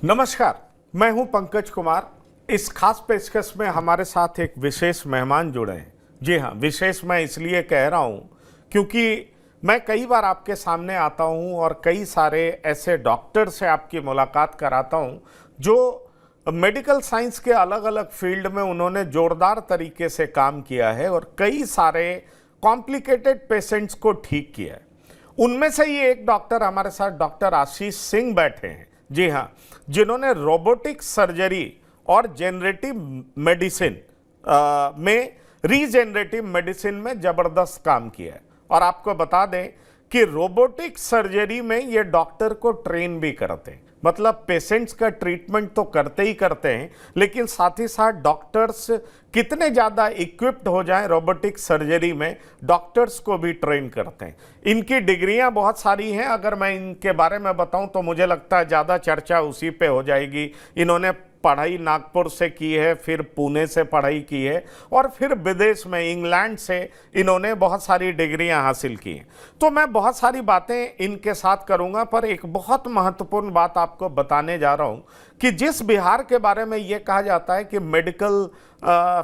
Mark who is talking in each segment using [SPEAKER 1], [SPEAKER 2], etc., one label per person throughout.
[SPEAKER 1] नमस्कार, मैं हूं पंकज कुमार। इस खास पेशकश में हमारे साथ एक विशेष मेहमान जुड़े हैं। जी हां, विशेष मैं इसलिए कह रहा हूं क्योंकि मैं कई बार आपके सामने आता हूं और कई सारे ऐसे डॉक्टर से आपकी मुलाकात कराता हूं जो मेडिकल साइंस के अलग अलग फील्ड में उन्होंने जोरदार तरीके से काम किया है और कई सारे कॉम्प्लिकेटेड पेशेंट्स को ठीक किया है। उनमें से ही एक डॉक्टर हमारे साथ डॉक्टर आशीष सिंह बैठे हैं। जी हाँ, जिन्होंने रोबोटिक सर्जरी और जेनरेटिव मेडिसिन में रीजेनरेटिव मेडिसिन में जबरदस्त काम किया है। और आपको बता दें कि रोबोटिक सर्जरी में ये डॉक्टर को ट्रेन भी करते हैं, मतलब पेशेंट्स का ट्रीटमेंट तो करते ही करते हैं, लेकिन साथ ही साथ डॉक्टर्स कितने ज़्यादा इक्विप्ड हो जाएं रोबोटिक सर्जरी में, डॉक्टर्स को भी ट्रेन करते हैं। इनकी डिग्रियां बहुत सारी हैं। अगर मैं इनके बारे में बताऊं तो मुझे लगता है ज़्यादा चर्चा उसी पे हो जाएगी। इन्होंने पढ़ाई नागपुर से की है, फिर पुणे से पढ़ाई की है और फिर विदेश में इंग्लैंड से इन्होंने बहुत सारी डिग्रियां हासिल की हैं। तो मैं बहुत सारी बातें इनके साथ करूंगा, पर एक बहुत महत्वपूर्ण बात आपको बताने जा रहा हूं कि जिस बिहार के बारे में ये कहा जाता है कि मेडिकल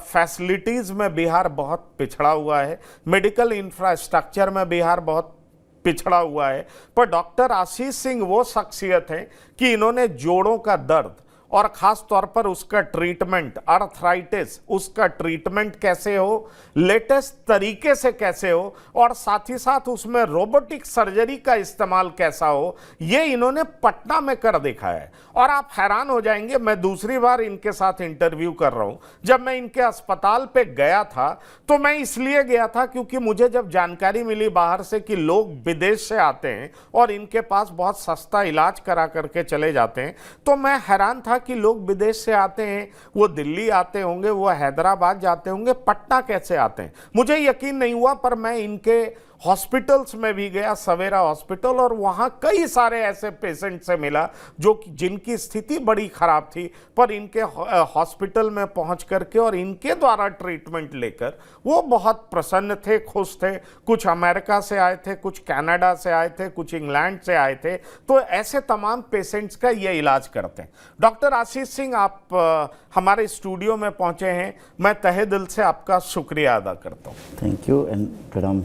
[SPEAKER 1] फैसिलिटीज़ में बिहार बहुत पिछड़ा हुआ है, मेडिकल इंफ्रास्ट्रक्चर में बिहार बहुत पिछड़ा हुआ है, पर डॉक्टर आशीष सिंह वो शख्सियत हैं कि इन्होंने जोड़ों का दर्द और ख़ास तौर पर उसका ट्रीटमेंट, अर्थराइटिस, उसका ट्रीटमेंट कैसे हो, लेटेस्ट तरीके से कैसे हो और साथ ही साथ उसमें रोबोटिक सर्जरी का इस्तेमाल कैसा हो, ये इन्होंने पटना में कर दिखाया है। और आप हैरान हो जाएंगे, मैं दूसरी बार इनके साथ इंटरव्यू कर रहा हूँ। जब मैं इनके अस्पताल पे गया था तो मैं इसलिए गया था क्योंकि मुझे जब जानकारी मिली बाहर से कि लोग विदेश से आते हैं और इनके पास बहुत सस्ता इलाज करा करके चले जाते हैं, तो मैं हैरान था कि लोग विदेश से आते हैं, वो दिल्ली आते होंगे, वो हैदराबाद जाते होंगे, पटना कैसे आते हैं। मुझे यकीन नहीं हुआ, पर मैं इनके हॉस्पिटल्स में भी गया, सवेरा हॉस्पिटल, और वहाँ कई सारे ऐसे पेशेंट से मिला जो जिनकी स्थिति बड़ी ख़राब थी, पर इनके हॉस्पिटल में पहुँच करके और इनके द्वारा ट्रीटमेंट लेकर वो बहुत प्रसन्न थे, खुश थे। कुछ अमेरिका से आए थे, कुछ कनाडा से आए थे, कुछ इंग्लैंड से आए थे। तो ऐसे तमाम पेशेंट्स का ये इलाज करते हैं। डॉक्टर आशीष सिंह, आप हमारे स्टूडियो में पहुँचे हैं, मैं तहे दिल से आपका शुक्रिया अदा करता हूँ।
[SPEAKER 2] थैंक यू एंड प्रणाम।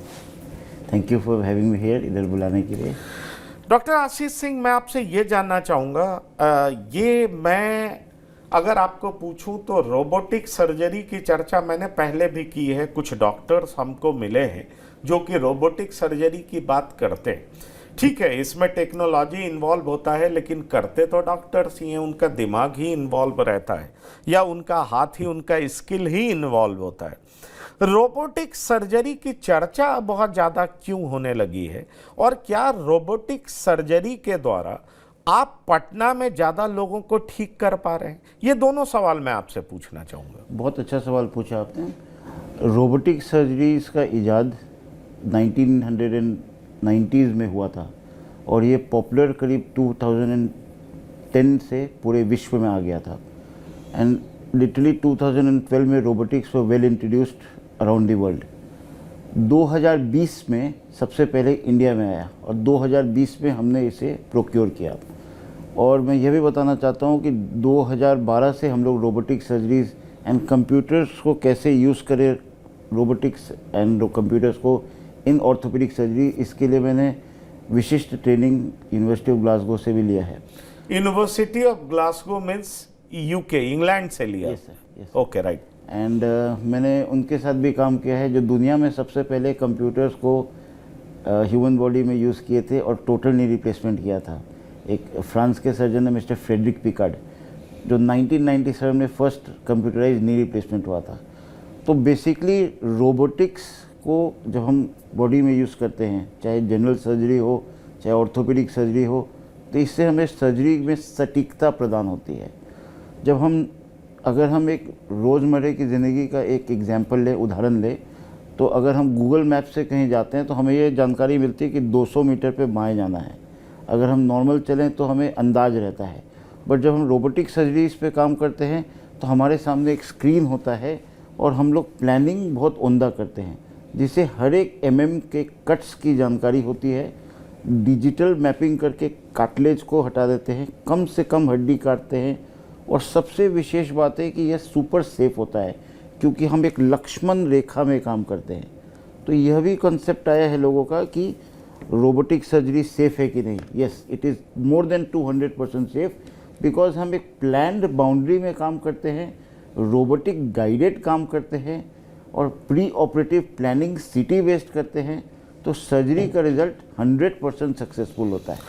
[SPEAKER 2] Thank you for having me here, इधर बुलाने के लिए।
[SPEAKER 1] डॉक्टर आशीष सिंह, मैं आपसे ये जानना चाहूँगा, ये मैं अगर आपको पूछूं तो रोबोटिक सर्जरी की चर्चा मैंने पहले भी की है। कुछ डॉक्टर्स हमको मिले हैं जो कि रोबोटिक सर्जरी की बात करते हैं। ठीक है, इसमें टेक्नोलॉजी इन्वॉल्व होता है, लेकिन करते तो डॉक्टर्स ही हैं, उनका दिमाग ही इन्वॉल्व रहता है या उनका हाथ ही, उनका स्किल ही इन्वॉल्व होता है। रोबोटिक सर्जरी की चर्चा बहुत ज़्यादा क्यों होने लगी है और क्या रोबोटिक सर्जरी के द्वारा आप पटना में ज़्यादा लोगों को ठीक कर पा रहे हैं? ये दोनों सवाल मैं आपसे पूछना चाहूँगा।
[SPEAKER 2] बहुत अच्छा सवाल पूछा आपने। रोबोटिक सर्जरी का इजाद 1990s में हुआ था और ये पॉपुलर करीब 2010 से पूरे विश्व में आ गया था। एंड लिटरली 2012 में robotics were well introduced around the world. 2020 में सबसे पहले इंडिया में आया और 2020 में हमने इसे प्रोक्योर किया। और मैं यह भी बताना चाहता हूँ कि 2012 से हम लोग रोबोटिक सर्जरीज एंड कंप्यूटर्स को कैसे यूज़ करें, रोबोटिक्स एंड कंप्यूटर्स को इन ऑर्थोपेडिक सर्जरी, इसके लिए मैंने विशिष्ट ट्रेनिंग यूनिवर्सिटी ऑफ ग्लासगो से भी लिया है।
[SPEAKER 1] University of Glasgow means UK, England से लिया?
[SPEAKER 2] Yes sir, yes.
[SPEAKER 1] Okay, right.
[SPEAKER 2] And मैंने उनके साथ भी काम किया है जो दुनिया में सबसे पहले कंप्यूटर्स को ह्यूमन बॉडी में यूज़ किए थे और टोटल नी रिप्लेसमेंट किया था। एक फ्रांस के सर्जन है मिस्टर फ्रेडरिक पिकार्ड, जो 1997 में फर्स्ट कंप्यूटराइज नी रिप्लेसमेंट हुआ था। तो बेसिकली रोबोटिक्स को जब हम बॉडी में यूज़ करते हैं, चाहे जनरल सर्जरी हो चाहे ऑर्थोपेडिक सर्जरी हो, तो इससे हमें सर्जरी में सटीकता प्रदान होती है। जब अगर हम एक रोज़मर्रा की ज़िंदगी का एक एग्जाम्पल लें, उदाहरण लें, तो अगर हम गूगल मैप से कहीं जाते हैं तो हमें ये जानकारी मिलती है कि 200 मीटर पे बाएं जाना है। अगर हम नॉर्मल चलें तो हमें अंदाज रहता है। बट जब हम रोबोटिक सर्जरीज पे काम करते हैं तो हमारे सामने एक स्क्रीन होता है और हम लोग प्लानिंग बहुत उम्दा करते हैं, जिससे हर एक के कट्स की जानकारी होती है, डिजिटल मैपिंग करके कार्टिलेज को हटा देते हैं, कम से कम हड्डी काटते हैं, और सबसे विशेष बात है कि यह सुपर सेफ होता है क्योंकि हम एक लक्ष्मण रेखा में काम करते हैं। तो यह भी कॉन्सेप्ट आया है लोगों का कि रोबोटिक सर्जरी सेफ है कि नहीं। Yes, it is more than 200% safe, because हम एक प्लान्ड बाउंड्री में काम करते हैं, रोबोटिक गाइडेड काम करते हैं और pre operative planning city based करते हैं। तो सर्जरी का रिजल्ट 100% सक्सेसफुल होता है।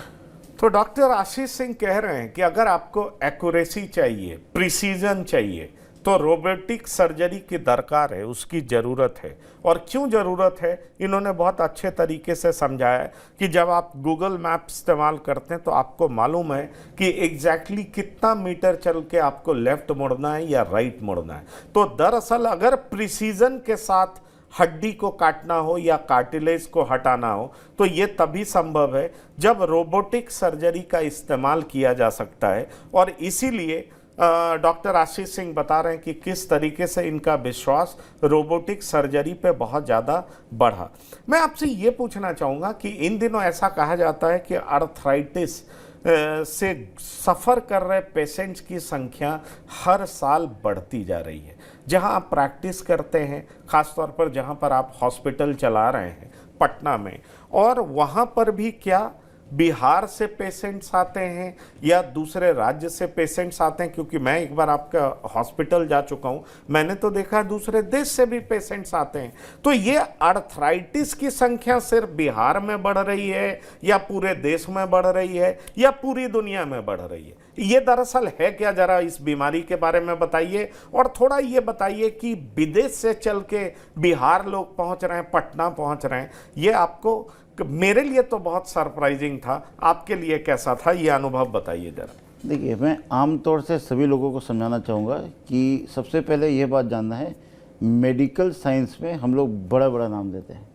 [SPEAKER 1] तो डॉक्टर आशीष सिंह कह रहे हैं कि अगर आपको एक्यूरेसी चाहिए, प्रिसीजन चाहिए, तो रोबोटिक सर्जरी की दरकार है, उसकी ज़रूरत है। और क्यों ज़रूरत है, इन्होंने बहुत अच्छे तरीके से समझाया है कि जब आप गूगल मैप इस्तेमाल करते हैं तो आपको मालूम है कि एग्जैक्टली कितना मीटर चल के आपको लेफ्ट मुड़ना है या राइट मुड़ना है। तो दरअसल अगर प्रिसीजन के साथ हड्डी को काटना हो या कार्टिलेज को हटाना हो तो ये तभी संभव है जब रोबोटिक सर्जरी का इस्तेमाल किया जा सकता है। और इसीलिए डॉक्टर आशीष सिंह बता रहे हैं कि किस तरीके से इनका विश्वास रोबोटिक सर्जरी पे बहुत ज़्यादा बढ़ा। मैं आपसे ये पूछना चाहूँगा कि इन दिनों ऐसा कहा जाता है कि आर्थराइटिस से सफ़र कर रहे पेशेंट्स की संख्या हर साल बढ़ती जा रही है। जहां आप प्रैक्टिस करते हैं, ख़ासतौर पर जहां पर आप हॉस्पिटल चला रहे हैं पटना में, और वहां पर भी क्या बिहार से पेशेंट्स आते हैं या दूसरे राज्य से पेशेंट्स आते हैं? क्योंकि मैं एक बार आपका हॉस्पिटल जा चुका हूं, मैंने तो देखा दूसरे देश से भी पेशेंट्स आते हैं। तो ये आर्थराइटिस की संख्या सिर्फ बिहार में बढ़ रही है या पूरे देश में बढ़ रही है या पूरी दुनिया में बढ़ रही है? ये दरअसल है क्या, जरा इस बीमारी के बारे में बताइए। और थोड़ा ये बताइए कि विदेश से चल के बिहार लोग पहुंच रहे हैं, पटना पहुंच रहे हैं, ये आपको, मेरे लिए तो बहुत सरप्राइजिंग था, आपके लिए कैसा था, ये अनुभव बताइए जरा।
[SPEAKER 2] देखिए, मैं आमतौर से सभी लोगों को समझाना चाहूँगा कि सबसे पहले ये बात जानना है, मेडिकल साइंस में हम लोग बड़ा बड़ा नाम देते हैं।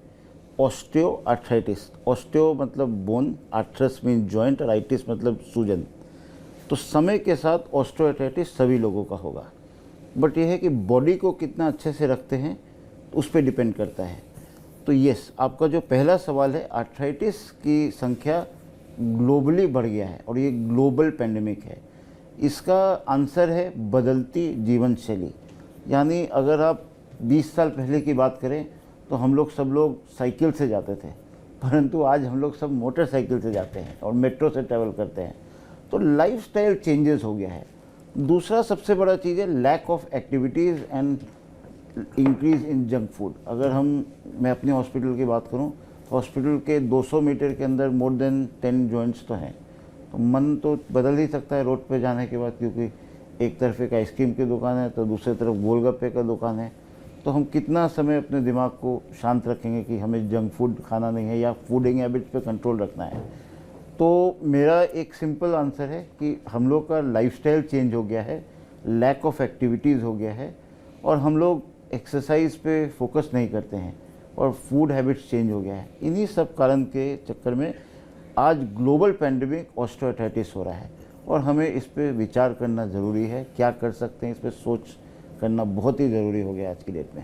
[SPEAKER 2] ऑस्टियो आर्थराइटिस, ऑस्टियो मतलब बोन, आर्थरस मीन जॉइंट और आइटिस मतलब सूजन। तो समय के साथ ऑस्टियो आर्थराइटिस सभी लोगों का होगा, बट यह है कि बॉडी को कितना अच्छे से रखते हैं उस पर डिपेंड करता है। तो यस, आपका जो पहला सवाल है, आर्थराइटिस की संख्या ग्लोबली बढ़ गया है और ये ग्लोबल पेंडेमिक है। इसका आंसर है बदलती जीवन शैली। यानी अगर आप 20 साल पहले की बात करें तो हम सब लोग साइकिल से जाते थे, परंतु आज हम लोग सब मोटरसाइकिल से जाते हैं और मेट्रो से ट्रैवल करते हैं। तो लाइफस्टाइल चेंजेस हो गया है। दूसरा सबसे बड़ा चीज़ है lack of activities and increase in junk food. अगर मैं अपने हॉस्पिटल की बात करूं, हॉस्पिटल के 200 मीटर के अंदर मोर देन 10 जॉइंट्स तो हैं। तो मन तो बदल ही सकता है रोड पे जाने के बाद, क्योंकि एक तरफ एक आइसक्रीम की दुकान है तो दूसरी तरफ गोलगप्पे का दुकान है। तो हम कितना समय अपने दिमाग को शांत रखेंगे कि हमें जंक फूड खाना नहीं है या फूडिंग हैबिट पे कंट्रोल रखना है। तो मेरा एक सिंपल आंसर है कि हम लोग का लाइफस्टाइल चेंज हो गया है, लैक ऑफ एक्टिविटीज़ हो गया है, और हम लोग एक्सरसाइज पे फोकस नहीं करते हैं, और फूड हैबिट्स चेंज हो गया है। इन्हीं सब कारण के चक्कर में आज ग्लोबल पेंडेमिक ऑस्टियोआर्थराइटिस हो रहा है, और हमें इस पे विचार करना ज़रूरी है। क्या कर सकते हैं, इस पे सोच करना बहुत ही ज़रूरी हो गया आज की डेट में।